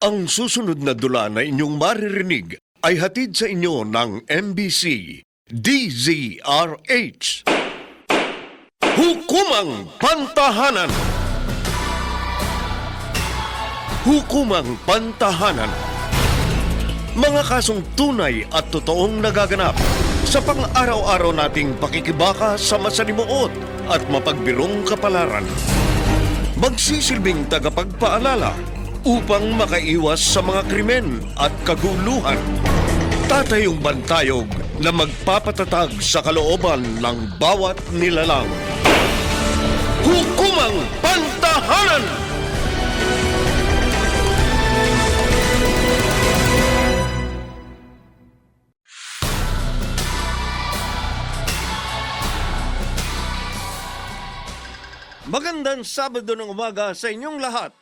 Ang susunod na dula na inyong maririnig ay hatid sa inyo ng MBC DZRH. Hukumang Pantahanan. Hukumang Pantahanan. Mga kasong tunay at totoong nagaganap sa pang-araw-araw nating pakikibaka sa masalimuot at mapagbirong kapalaran. Magsisilbing tagapagpaalala upang makaiwas sa mga krimen at kaguluhan. Tatayong bantayog na magpapatatag sa kalooban ng bawat nilalang. Hukumang Pantahanan! Magandang Sabado ng umaga sa inyong lahat.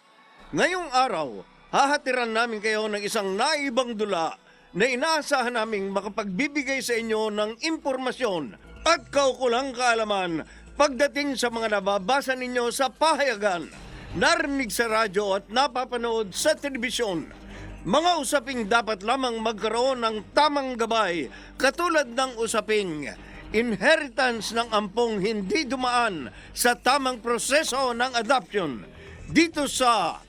Ngayong araw, hahatiran namin kayo ng isang naibang dula na inaasahan naming makapagbibigay sa inyo ng impormasyon at kaukulang kaalaman pagdating sa mga nababasa ninyo sa pahayagan, narinig sa radyo at napapanood sa telebisyon. Mga usaping dapat lamang magkaroon ng tamang gabay, katulad ng usaping inheritance ng ampong hindi dumaan sa tamang proseso ng adoption. Dito sa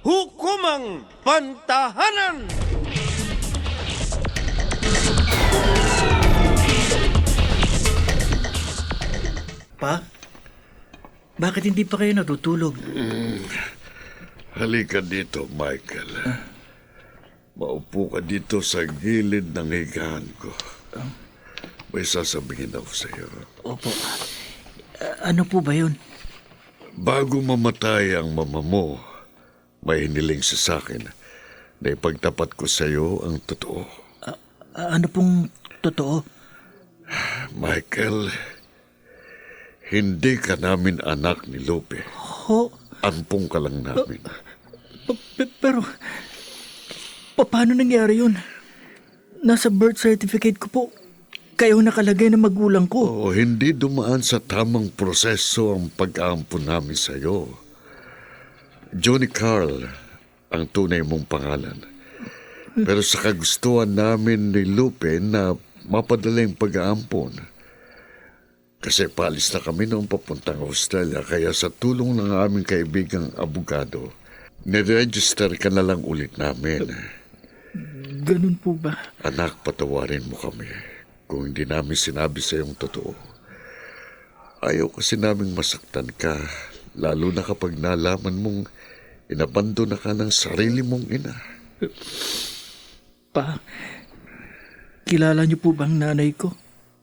Hukumang Pantahanan! Pa? Bakit hindi pa kayo natutulog? Halika dito, Michael. Maupo ka dito sa gilid ng higaan ko. May sasabihin ako sa iyo. Opo. Ano po ba yun? Bago mamatay ang mama mo, may hiniling siya sa akin na ipagtapat ko sa iyo ang totoo. Ano pong totoo? Michael, hindi ka namin anak ni Lupe. Ho? Ampong ka lang namin. Pero, paano nangyari yun? Nasa birth certificate ko po, kayo nakalagay na magulang ko. Oo, hindi dumaan sa tamang proseso ang pag-aampon namin sa iyo. Johnny Carl ang tunay mong pangalan. Pero sa kagustuhan namin ni Lupe na mapadala yung pag-aampon. Kasi paalis na kami noong papuntang Australia, kaya sa tulong ng aming kaibigang abogado, niregister ka na lang ulit namin. Ganun po ba? Anak, patawarin mo kami kung hindi namin sinabi sa iyong totoo. Ayaw kasi naming masaktan ka, lalo na kapag nalaman mong inabando na ka ng sarili mong ina. Pa, kilala niyo po bang nanay ko?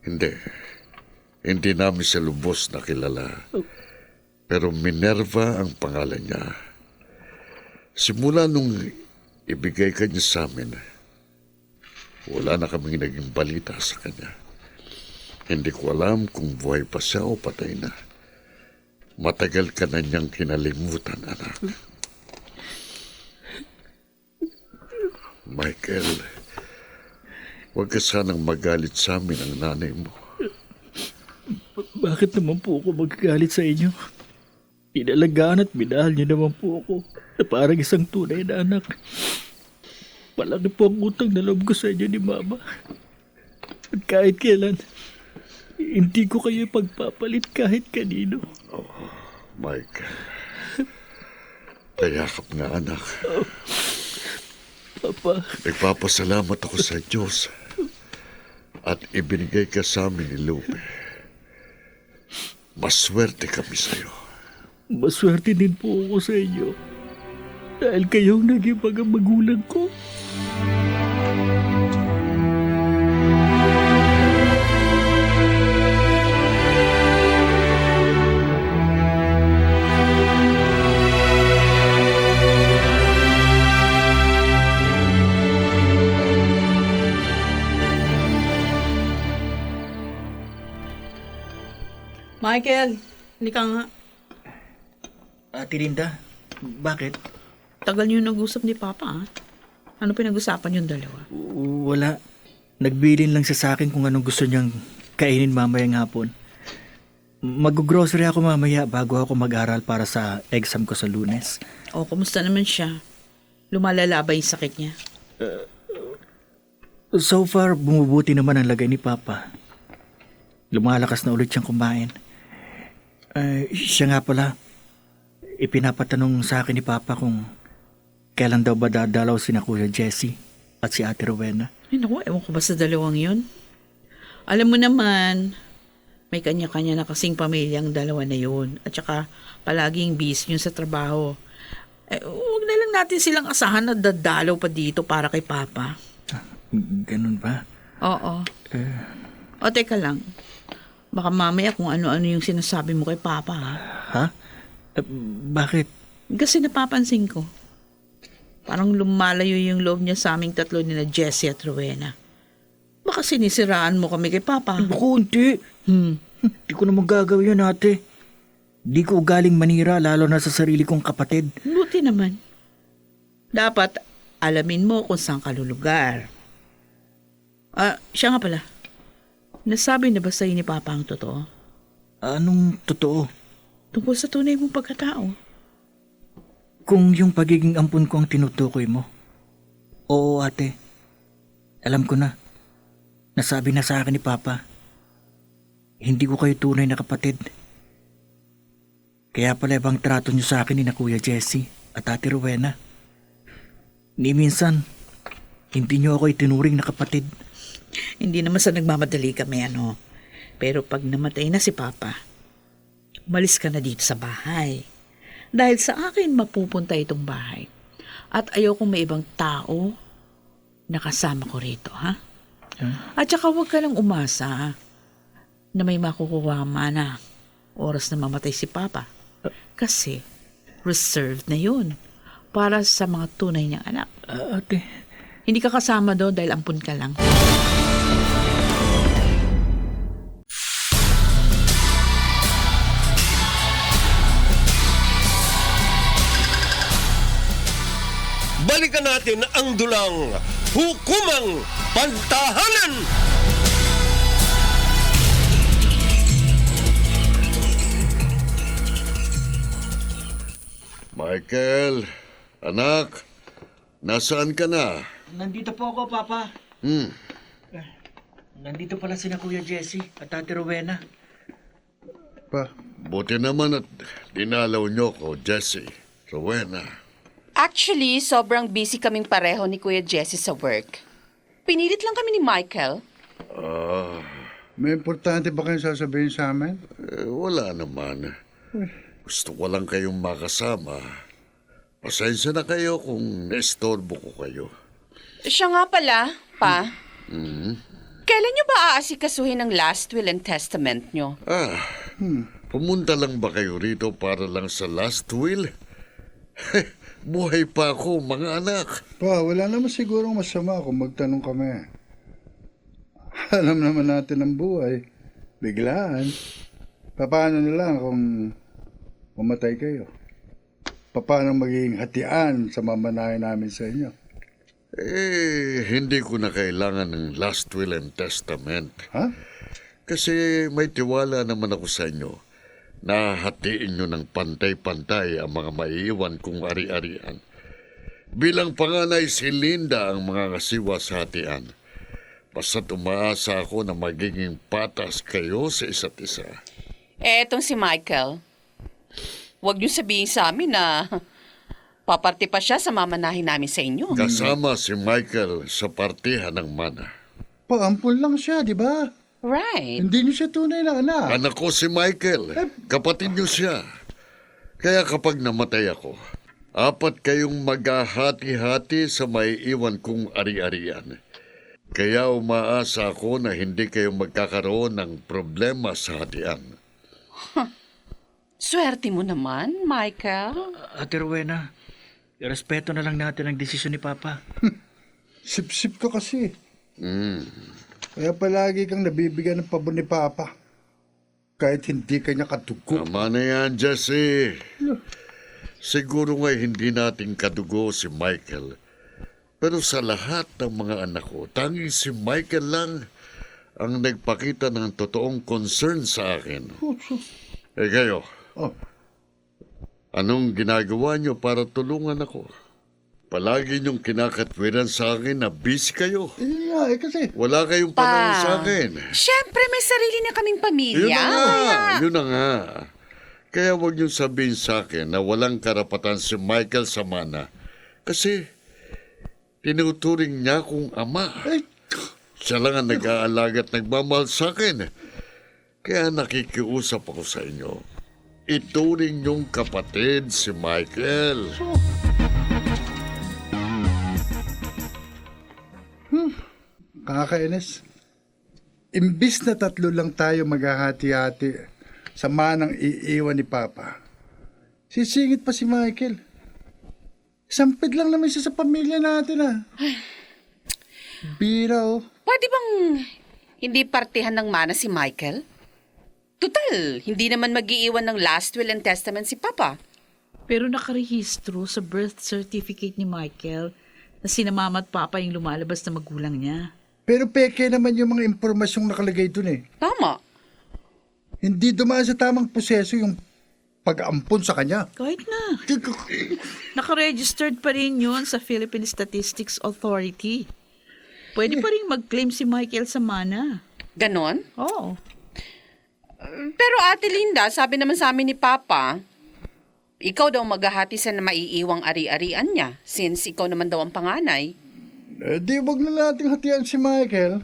Hindi. Hindi namin siya lubos na kilala. Pero Minerva ang pangalan niya. Simula nung ibigay ka niya sa amin, wala na kaming naging balita sa kanya. Hindi ko alam kung buhay pa siya o patay na. Matagal ka na niyang kinalimutan, anak. Michael, huwag ka sanang magalit sa amin ang nanay mo. Bakit naman po ako magagalit sa inyo? Inalagaan at minahal niyo naman po ako na parang isang tunay na anak. Malaki po ang utang na loob ko sa inyo ni Mama. At kahit kailan, hindi ko kayo pagpapalit kahit kanino. Oh, Mike. Tayakap nga, anak. Papa. Nagpapasalamat ako sa Diyos at ibinigay ka sa amin ni Lupe. Maswerte kami sa iyo. Maswerte din po ako sa inyo dahil kayong naging mga magulang ko. Michael, hindi ka nga. Ate Linda, bakit? Tagal niyo nag-usap ni Papa, ha? Ano pinag-usapan yung dalawa? Wala. Nagbilin lang siya sa akin kung anong gusto niyang kainin mamayang hapon. Mag-grocery ako mamaya bago ako mag-aral para sa exam ko sa Lunes. O, kumusta naman siya? Lumalala ba yung sakit niya? So far, bumubuti naman ang lagay ni Papa. Lumalakas na ulit siyang kumain. Siya nga pala, ipinapatanong sa akin ni Papa kung kailan daw ba dadalaw si Kuya Jesse at si Ate Rowena. Ay, naku, ewan ko ba sa dalawang yun? Alam mo naman, may kanya-kanya na kasing pamilyang dalawa na yun. At saka, palaging busy yun sa trabaho. Huwag na lang natin silang asahan na dadalaw pa dito para kay Papa. Ganun ba? Oo. O, teka lang. Baka mamaya kung ano-ano yung sinasabi mo kay Papa, ha? Ha? Bakit? Kasi napapansin ko. Parang lumalayo yung loob niya sa aming tatlo ni na Jessie at Rowena. Baka sinisiraan mo kami kay Papa. Naku, hindi. Hindi ko naman gagawin yun, ate. Di ko galing manira, lalo na sa sarili kong kapatid. Buti naman. Dapat alamin mo kung saan ka lulugar. Siya nga pala. Nasabi na ba sa'yo ni Papa ang totoo? Anong totoo? Tungkol sa tunay mong pagkatao. Kung yung pagiging ampun ko ang tinutukoy mo. Oo, ate. Alam ko na. Nasabi na sa akin ni Papa. Hindi ko kayo tunay na kapatid. Kaya pala ibang trato niyo sa akin ni na Kuya Jesse at Ate Rowena. Ni minsan, hindi niyo ako itinuring na kapatid. Hindi naman sa nagmamadali kami, ano. Pero pag namatay na si Papa, umalis ka na dito sa bahay. Dahil sa akin mapupunta itong bahay. At ayokong may ibang tao na kasama ko rito, ha? At saka huwag ka lang umasa na may makukuha na oras na mamatay si Papa. Kasi reserved na yun para sa mga tunay niyang anak. Ate, Hindi ka kasama doon dahil ampun ka lang. Balikan natin ang dulang Hukumang Pantahanan! Michael, anak, nasaan ka na? nandito po ako, Papa. Nandito pala si na Kuya Jesse at Ate Rowena. Buti naman at dinalaw niyo ko, Jesse. Rowena. Actually, sobrang busy kaming pareho ni Kuya Jesse sa work. Pinilit lang kami ni Michael. May importante ba kayong sasabihin sa amin? Wala naman. Gusto ko lang kayong makasama. Pasensya na kayo kung naistorbo ko kayo. Siya nga pala, Pa. Kailan niyo ba aasikasuhin ang last will and testament niyo? Pumunta lang ba kayo rito para lang sa last will? Buhay pa ako, mga anak. Pa, wala naman sigurong masama kung magtanong kami. Alam naman natin ang buhay. Biglaan. Paano na lang kung mamatay kayo? Paano magiging hatian sa mamanahin namin sa inyo? Hindi ko na kailangan ng last will and testament. Ha? Kasi may tiwala naman ako sa inyo na hatiin nyo ng pantay-pantay ang mga maiiwan kong ari-arian. Bilang panganay si Linda ang mga kasiwa sa hatian. Basta't umaasa ako na magiging patas kayo sa isa't isa. Etong si Michael. Huwag niyo sabihin sa amin na paparte pa siya sa mamanahin namin sa inyo. Kasama si Michael sa partihan ng mana. Paampun lang siya, di ba? Right. Hindi niyo siya tunay na anak. Anak ko si Michael. Kapatid niyo siya. Kaya kapag namatay ako, 4 kayong maghahati-hati sa maiiwan kong ari-arian. Kaya umaasa ako na hindi kayo magkakaroon ng problema sa hatian. Swerte mo naman, Michael. Ate Rowena, irespeto na lang natin ang desisyon ni Papa. Sip-sip ka kasi. Kaya palagi kang nabibigyan ng pabor ni Papa. Kahit hindi kanya katugo. Tama na yan, Jesse. Siguro nga hindi natin kadugo si Michael. Pero sa lahat ng mga anak ko, tanging si Michael lang ang nagpakita ng totoong concern sa akin. Kayo, Oh, anong ginagawa niyo para tulungan ako? Palagi niyong kinakatwiran sa akin na busy kayo. Yun nga, kasi. Wala kayong panahon sa akin. Siyempre, may sarili na kaming pamilya. Yun na nga. Kaya huwag niyong sabihin sa akin na walang karapatan si Michael sa mana. Kasi tinuturing niya akong ama. Ay, Siya lang ang nag-aalaga at nagmamahal sa akin. Kaya nakikiusap ako sa inyo. Ituring niyong kapatid si Michael. kakainis. Imbis na 3 lang tayo maghahati-hati sa manang iiwan ni Papa, sisingit pa si Michael. Sampid lang naman siya sa pamilya natin, ah. Bira, oh. Pwede bang hindi partihan ng mana si Michael? Total, hindi naman mag-iiwan ng last will and testament si Papa. Pero nakarehistro sa birth certificate ni Michael na sina mama at papa yung lumalabas na magulang niya. Pero peke naman yung mga impormasyong nakalagay dun, eh. Tama. Hindi dumaan sa tamang proseso yung pag-aampon sa kanya. Kahit na. Nakaregistered pa rin yun sa Philippine Statistics Authority. Pwede pa rin mag-claim si Michael sa mana. Ganon? Oo. Pero Ate Linda, sabi naman sa amin ni Papa, ikaw daw maghahati sa na maiiwang ari-arian niya since ikaw naman daw ang panganay. Di wag na nating hatian si Michael.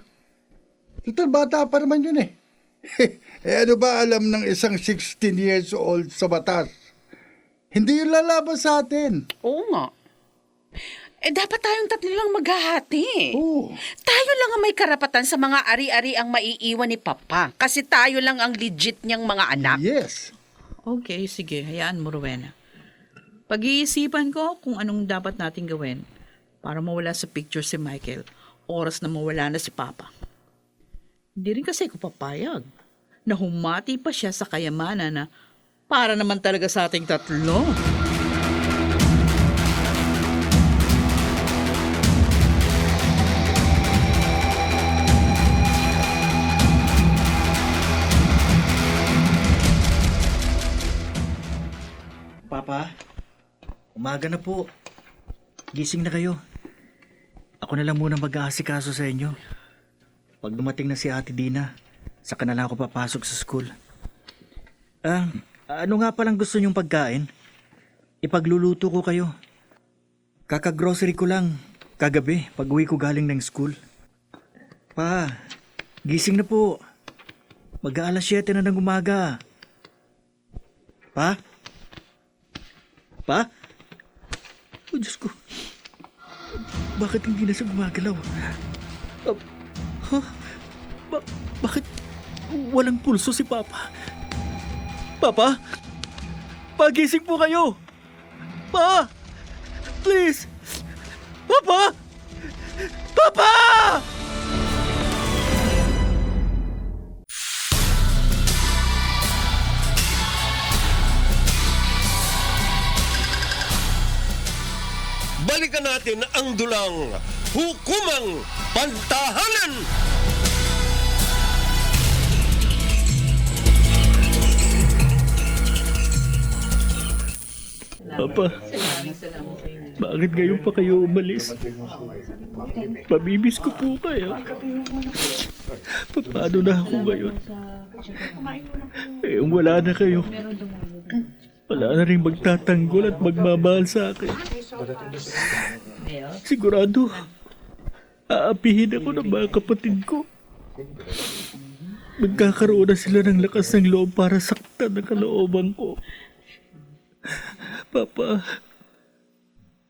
Total, bata pa naman yun, eh. Ano ba alam ng isang 16 years old sa batas? Hindi yun lalaban sa atin. Oo nga. Dapat tayong 3 lang maghahati. Oo. Tayo lang ang may karapatan sa mga ari-ari ang maiiwan ni Papa kasi tayo lang ang legit niyang mga anak. Yes. Okay, sige. Hayaan mo, Rowena. Pag-iisipan ko kung anong dapat natin gawin para mawala sa picture si Michael. Oras na mawala na si Papa. Hindi rin kasi ko papayag na humati pa siya sa kayamanan na para naman talaga sa ating 3. Papa, umaga na po. Gising na kayo. Ako na lang muna mag-aasikaso sa inyo. Pag dumating na si Ate Dina, saka na lang ako papasok sa school. Ano nga palang gusto niyong pagkain? Ipagluluto ko kayo. Kaka-grocery ko lang kagabi pag uwi ko galing ng school. Pa, gising na po. Mag-aalas 7 na ng umaga. Pa? Pa? Oh, Diyos ko. Bakit hindi na siya gumagalaw? Bakit walang pulso si Papa? Papa? Pagising po kayo! Pa! Please! Papa! Papa! Balikan natin ang dulang Hukumang Pantahanan! Papa, bakit ngayon pa kayo umalis? Pabibis ko po kayo. Paano na ako ngayon? Wala na kayo. Wala na rin magtatanggol at magmamahal sa akin. Sigurado, aapihin ako ng mga kapatid ko. Magkakaroon na sila ng lakas ng loob para saktan ang kalooban ko. Papa,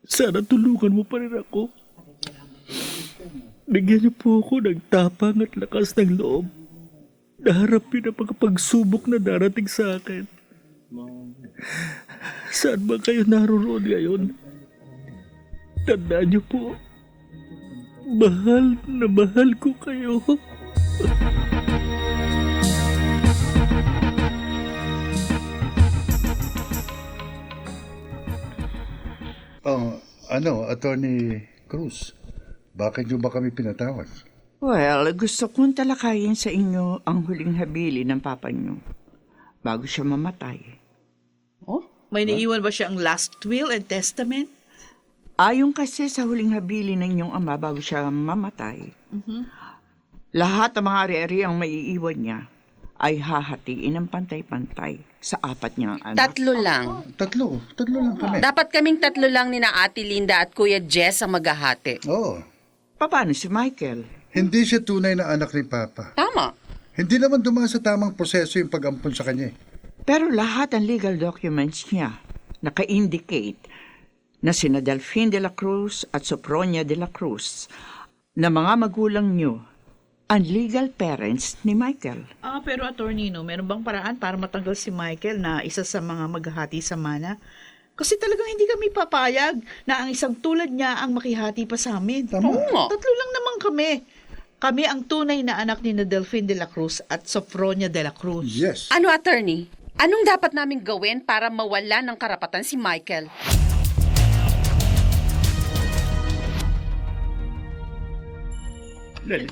sana tulungan mo pa rin ako. Bigyan niyo po ako ng tapang at lakas ng loob na harapin ang mga pagsubok na darating sa akin. Saan ba kayo naroon ngayon? Tandaan niyo po, mahal na mahal ko kayo. Attorney Cruz, bakit niyo ba kami pinatawag? Well, gusto kong talakayin sa inyo ang huling habili ng papa niyo bago siya mamatay. May naiwan ba siya ang last will and testament? Ayon kasi sa huling habilin ng inyong ama bago siya mamatay, lahat ng mga ari-ari ang maiiwan niya ay hahatiin ng pantay-pantay sa 4 niyang anak. 3 lang. Tatlo lang kami. Dapat kaming 3 lang ni na Ate Linda at Kuya Jess ang maghahati. Oo. Paano si Michael? Hindi siya tunay na anak ni Papa. Tama. Hindi naman dumaan sa tamang proseso yung pag-ampon sa kanya. Pero lahat ng legal documents niya naka-indicate na sina Delphine de la Cruz at Sophronia de la Cruz na mga magulang niyo ang legal parents ni Michael. Pero attorney, no, meron bang paraan para matanggal si Michael na isa sa mga maghahati sa mana? Kasi talagang hindi kami papayag na ang isang tulad niya ang makihati pa sa amin. Tama. Oo nga. 3 lang naman kami. Kami ang tunay na anak ni Delphine de la Cruz at Sophronia de la Cruz. Yes. Ano, attorney? Anong dapat namin gawin para mawala ng karapatan si Michael? Umalis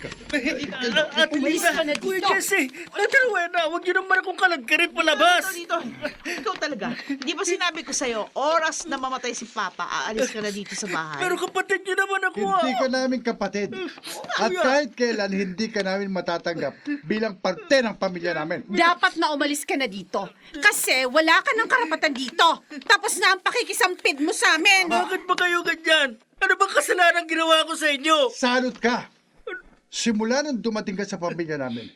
ka na dito. Kuya Jesse, natalawa na. Huwag niyo naman akong kalagkarit palabas. Dito. Ikaw talaga. Di ba sinabi ko sa'yo, oras na mamatay si Papa, aalis ka na dito sa bahay. Pero kapatid niyo naman ako. Hindi ka namin kapatid. At kahit kailan, hindi ka namin matatanggap bilang parte ng pamilya namin. Dapat na umalis ka na dito. Kasi wala ka ng karapatan dito. Tapos na ang pakikisampid mo sa amin. Bakit ba kayo ganyan? Ano bang kasalanan ginawa ko sa inyo? Salot ka! Simula nang dumating ka sa pamilya namin,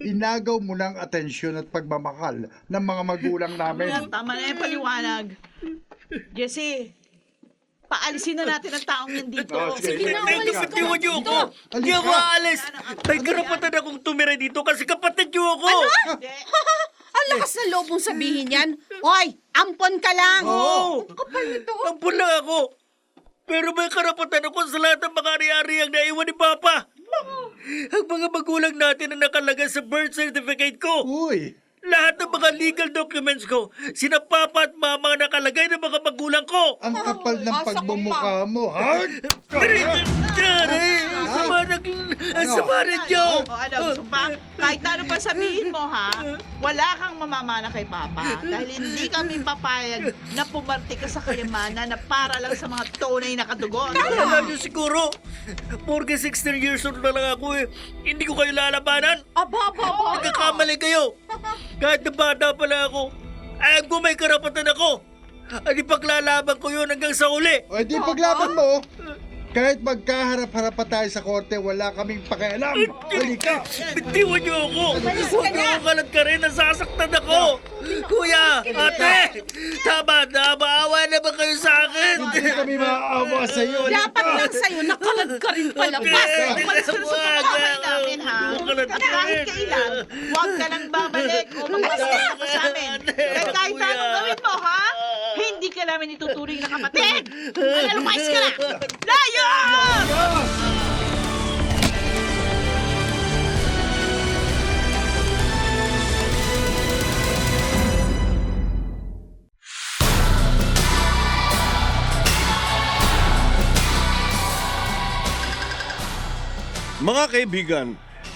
inagaw mo ng atensyon at pagmamahal ng mga magulang namin. Tama na yung paliwanag. Jesse, paalisin na natin ang taong yan dito. Sige na, umalis ka Iwan niyo ako. Hindi ako aalis. May karapatan akong tumira dito kasi kapatid niyo ako. Ang lakas na loob mong sabihin yan. Hoy, ampon ka lang. Oo. Kapal nito. Ampun lang ako. Pero may karapatan ako sa lahat ng mga ari-ari ang naiwan ni Papa. Ang mga magulang natin na nakalagay sa birth certificate ko. Uy, Lahat ng mga legal documents ko, sina Papa at Mama ang nakalagay ng mga magulang ko. ang kapal ng pagmumukha mo, ha? Ang sama ninyo. Kahit na ano pa sabihin mo, ha, wala kang mamamana kay Papa dahil hindi kami papayag na pumarti ka sa kayamanan na para lang sa mga tunay na kadugo. Alam niyo siguro, porque 16 years old na lang ako eh. Hindi ko kayo lalabanan. Aba. Nagkakamali kayo. Kahit na bata pala ako, alam ko may karapatan ako. At ipaglalaban ko yun hanggang sa uli. O di paglaban mo, kahit magkaharap-harap pa tayo sa korte, wala kaming pakialam. Halika! Bitiwan niyo ako. Huwag niyo akong kalat ka rin. Nasasaktan ako. Kuya, ate, tama na. Maawa na ba kayo sa akin? Hindi kami maaawa sa iyo. Dapat lang sa'yo, nakalag ka rin palabas. Umalis ka na sa bahay namin, ha? At kahit kailan, huwag ka nang babalik o magpapasok ka sa amin. At kahit anong gawin mo, ha? Hindi ka namin ituturing na kapatid. Lumayas ka na! Layo! Mga kaibigan,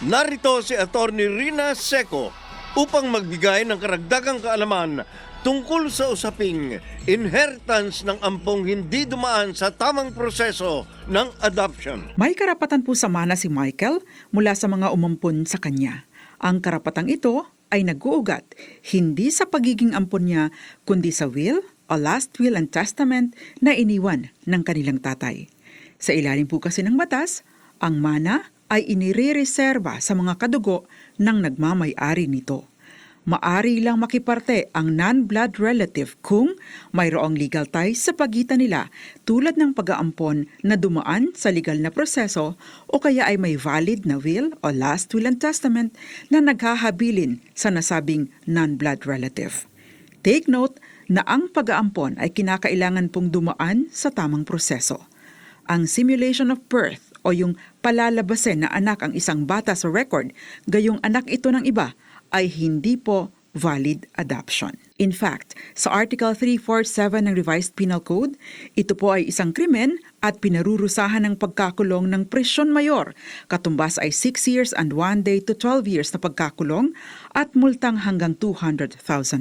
narito si Attorney Rina Seco upang magbigay ng karagdagang kaalaman tungkol sa usaping inheritance ng ampong hindi dumaan sa tamang proseso ng adoption. May karapatan po sa mana si Michael mula sa mga umampon sa kanya. Ang karapatang ito ay nag-uugat hindi sa pagiging ampon niya kundi sa will o last will and testament na iniwan ng kanilang tatay. Sa ilalim po kasi ng batas, ang mana ay inirereserba sa mga kadugo ng nagmamay-ari nito. Maari lang makiparte ang non-blood relative kung mayroong legal ties sa pagitan nila tulad ng pag-aampon na dumaan sa legal na proseso o kaya ay may valid na will o last will and testament na naghahabilin sa nasabing non-blood relative. Take note na ang pag-aampon ay kinakailangan pong dumaan sa tamang proseso. Ang simulation of birth o yung palalabasin na anak ang isang bata sa record, gayong anak ito ng iba, ay hindi po valid adoption. In fact, sa Article 347 ng Revised Penal Code, ito po ay isang krimen at pinarurusahan ng pagkakulong ng presyon mayor. Katumbas ay 6 years and 1 day to 12 years na pagkakulong at multang hanggang 200,000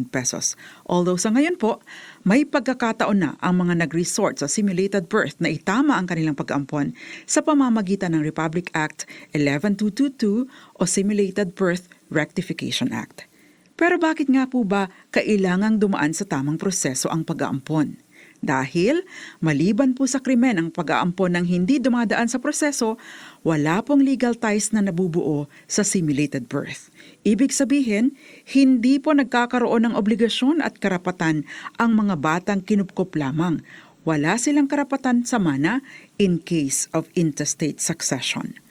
pesos. Although sa ngayon po, may pagkakataon na ang mga nag-resort sa simulated birth na itama ang kanilang pag-aampon sa pamamagitan ng Republic Act 11222 o Simulated Birth Rectification Act. Pero bakit nga po ba kailangang dumaan sa tamang proseso ang pag-aampon? Dahil maliban po sa krimen ang pag-aampon ng hindi dumadaan sa proseso, wala pong legal ties na nabubuo sa simulated birth. Ibig sabihin, hindi po nagkakaroon ng obligasyon at karapatan ang mga batang kinupkop lamang. Wala silang karapatan sa mana in case of intestate succession.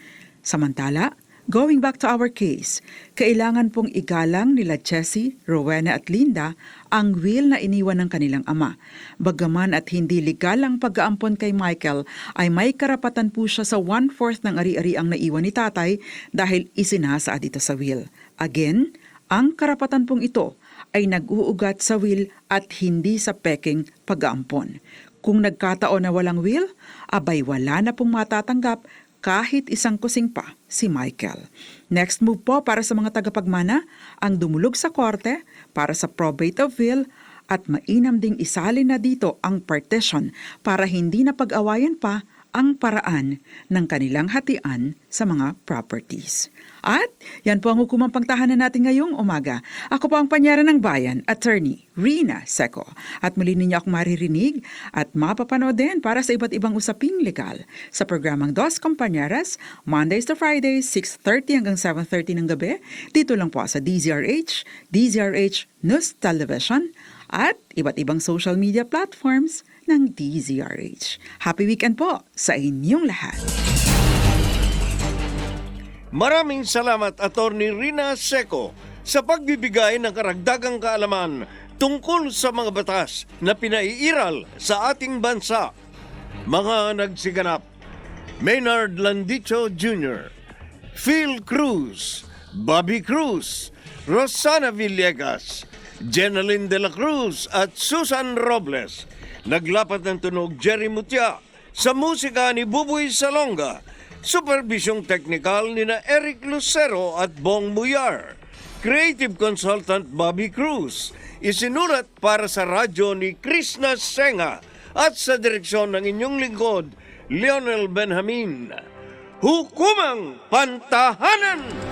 Samantala, going back to our case, kailangan pong igalang nila Jessie, Rowena at Linda ang will na iniwan ng kanilang ama. Bagaman at hindi legal ang pag-aampon kay Michael, ay may karapatan po siya sa 1/4 ng ari-ari ang naiwan ni tatay dahil isinasaad ito sa will. Again, ang karapatan pong ito ay nag-uugat sa will at hindi sa peking pag-aampon. Kung nagkataon na walang will, abay wala na pong matatanggap kahit isang kusing pa si Michael. Next move po para sa mga tagapagmana, ang dumulog sa korte para sa probate of will at mainam ding isalin na dito ang partition para hindi na pag-awayan pa ang paraan ng kanilang hatian sa mga properties. At yan po ang hukumang pangtahanan natin ngayong umaga. Ako po ang panyara ng bayan, Attorney Rina Seco. At muli ninyo akong maririnig at mapapanood din para sa iba't ibang usaping legal sa programang Dos Compañeras, Mondays to Fridays, 6:30 hanggang 7:30 ng gabi. Dito lang po sa DZRH, DZRH News Television, at iba't ibang social media platforms ng DZRH. Happy weekend po sa inyong lahat. Maraming salamat, Attorney Rina Seco, sa pagbibigay ng karagdagang kaalaman tungkol sa mga batas na pinaiiral sa ating bansa. Mga nagsiganap: Maynard Landicho Jr., Phil Cruz, Bobby Cruz, Rosana Villegas, Jeneline de la Cruz at Susan Robles. Naglapat ng tunog Jerry Mutia, sa musika ni Buboy Salonga, supervisyong teknikal ni na Eric Lucero at Bong Buyar, creative consultant Bobby Cruz, isinulat para sa radyo ni Krishna Senga at sa direksyon ng inyong lingkod, Lionel Benjamin. Hukumang Pantahanan!